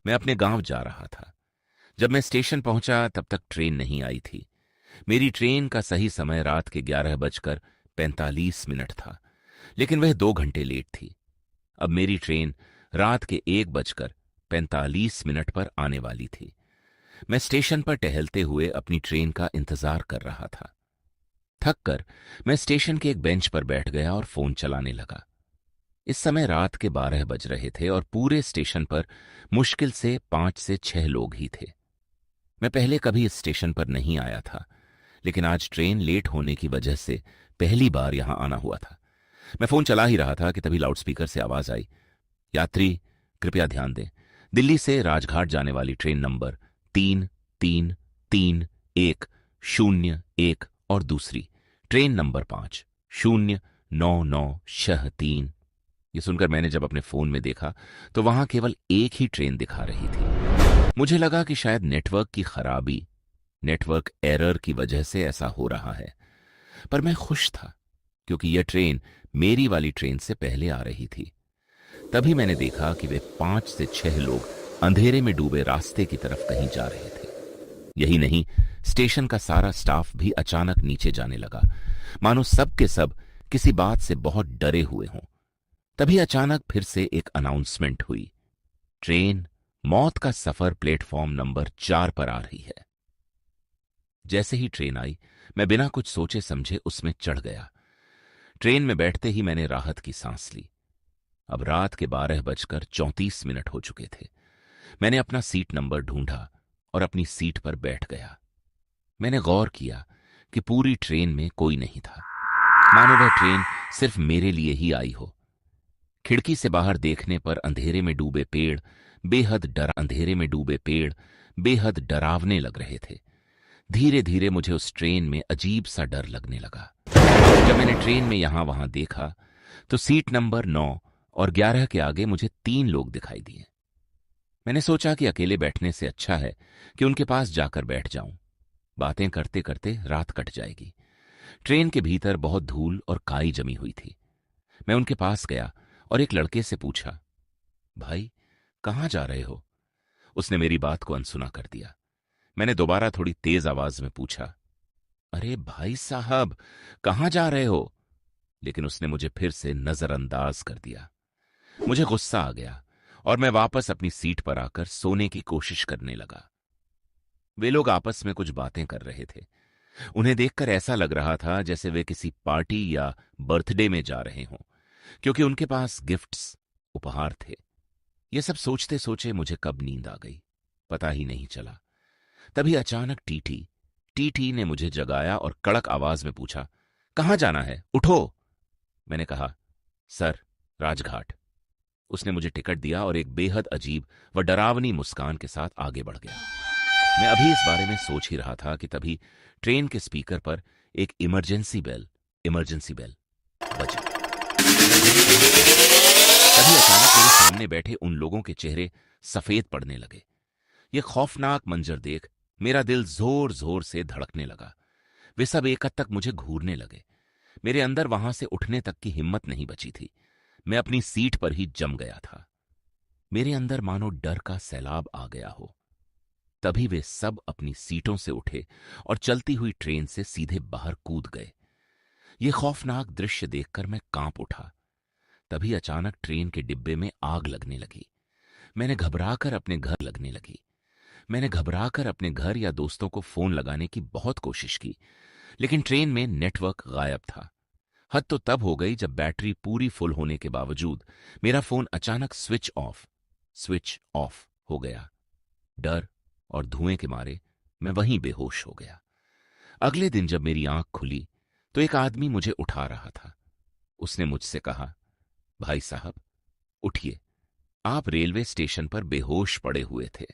मैं अपने गांव जा रहा था। जब मैं स्टेशन पहुंचा तब तक ट्रेन नहीं आई थी। मेरी ट्रेन का सही समय रात के 11:45 था, लेकिन वह 2 घंटे लेट थी। अब मेरी ट्रेन रात के 1:45 पर आने वाली थी। मैं स्टेशन पर टहलते हुए अपनी ट्रेन का इंतजार कर रहा था। थक कर मैं स्टेशन के एक बेंच पर बैठ गया और फोन चलाने लगा। इस समय रात के 12 बज रहे थे और पूरे स्टेशन पर मुश्किल से 5 से 6 लोग ही थे। मैं पहले कभी इस स्टेशन पर नहीं आया था, लेकिन आज ट्रेन लेट होने की वजह से पहली बार यहां आना हुआ था। मैं फोन चला ही रहा था कि तभी लाउडस्पीकर से आवाज आई, यात्री कृपया ध्यान दें, दिल्ली से राजघाट जाने वाली ट्रेन नंबर 333101 और दूसरी ट्रेन नंबर 509963। ये सुनकर मैंने जब अपने फोन में देखा तो वहां केवल एक ही ट्रेन दिखा रही थी। मुझे लगा कि शायद नेटवर्क की खराबी, नेटवर्क एरर की वजह से ऐसा हो रहा है। पर मैं खुश था क्योंकि यह ट्रेन मेरी वाली ट्रेन से पहले आ रही थी। तभी मैंने देखा कि वे 5 से 6 लोग अंधेरे में डूबे रास्ते की तरफ कहीं जा रहे थे। यही नहीं, स्टेशन का सारा स्टाफ भी अचानक नीचे जाने लगा, मानो सब के सब किसी बात से बहुत डरे हुए हों। तभी अचानक फिर से एक अनाउंसमेंट हुई, ट्रेन मौत का सफर प्लेटफॉर्म नंबर 4 पर आ रही है। जैसे ही ट्रेन आई, मैं बिना कुछ सोचे समझे उसमें चढ़ गया। ट्रेन में बैठते ही मैंने राहत की सांस ली। अब रात के 12:34 हो चुके थे। मैंने अपना सीट नंबर ढूंढा और अपनी सीट पर बैठ गया। मैंने गौर किया कि पूरी ट्रेन में कोई नहीं था, मानो वह ट्रेन सिर्फ मेरे लिए ही आई हो। खिड़की से बाहर देखने पर अंधेरे में डूबे पेड़ बेहद डरावने लग रहे थे। धीरे धीरे मुझे उस ट्रेन में अजीब सा डर लगने लगा। जब मैंने ट्रेन में यहां वहां देखा तो सीट नंबर 9 और 11 के आगे मुझे 3 लोग दिखाई दिए। मैंने सोचा कि अकेले बैठने से अच्छा है कि उनके पास जाकर बैठ जाऊं। बातें करते करते रात कट जाएगी। ट्रेन के भीतर बहुत धूल और काई जमी हुई थी। मैं उनके पास गया और एक लड़के से पूछा, भाई कहां जा रहे हो? उसने मेरी बात को अनसुना कर दिया। मैंने दोबारा थोड़ी तेज आवाज में पूछा, अरे भाई साहब कहां जा रहे हो? लेकिन उसने मुझे फिर से नजरअंदाज कर दिया। मुझे गुस्सा आ गया और मैं वापस अपनी सीट पर आकर सोने की कोशिश करने लगा। वे लोग आपस में कुछ बातें कर रहे थे। उन्हें देखकर ऐसा लग रहा था जैसे वे किसी पार्टी या बर्थडे में जा रहे हों, क्योंकि उनके पास गिफ्ट्स, उपहार थे। ये सब सोचते सोचे मुझे कब नींद आ गई, पता ही नहीं चला। तभी अचानक टीटी टीटी ने मुझे जगाया और कड़क आवाज में पूछा, कहां जाना है, उठो। मैंने कहा, सर राजघाट। उसने मुझे टिकट दिया और एक बेहद अजीब व डरावनी मुस्कान के साथ आगे बढ़ गया। मैं अभी इस बारे में सोच ही रहा था कि तभी ट्रेन के स्पीकर पर एक इमरजेंसी बेल बजी। तभी अचानक मेरे सामने बैठे उन लोगों के चेहरे सफेद पड़ने लगे। यह खौफनाक मंजर देख मेरा दिल जोर जोर से धड़कने लगा। वे सब एक हद तक मुझे घूरने लगे। मेरे अंदर वहां से उठने तक की हिम्मत नहीं बची थी। मैं अपनी सीट पर ही जम गया था। मेरे अंदर मानो डर का सैलाब आ गया हो। तभी वे सब अपनी सीटों से उठे और चलती हुई ट्रेन से सीधे बाहर कूद गए। ये खौफनाक दृश्य देखकर मैं कांप उठा। तभी अचानक ट्रेन के डिब्बे में आग लगने लगी। मैंने घबराकर अपने घर या दोस्तों को फोन लगाने की बहुत कोशिश की, लेकिन ट्रेन में नेटवर्क गायब था। हद तो तब हो गई जब बैटरी पूरी फुल होने के बावजूद मेरा फोन अचानक स्विच ऑफ हो गया। डर और धुएं के मारे मैं वहीं बेहोश हो गया। अगले दिन जब मेरी आंख खुली तो एक आदमी मुझे उठा रहा था। उसने मुझसे कहा, भाई साहब उठिए, आप रेलवे स्टेशन पर बेहोश पड़े हुए थे।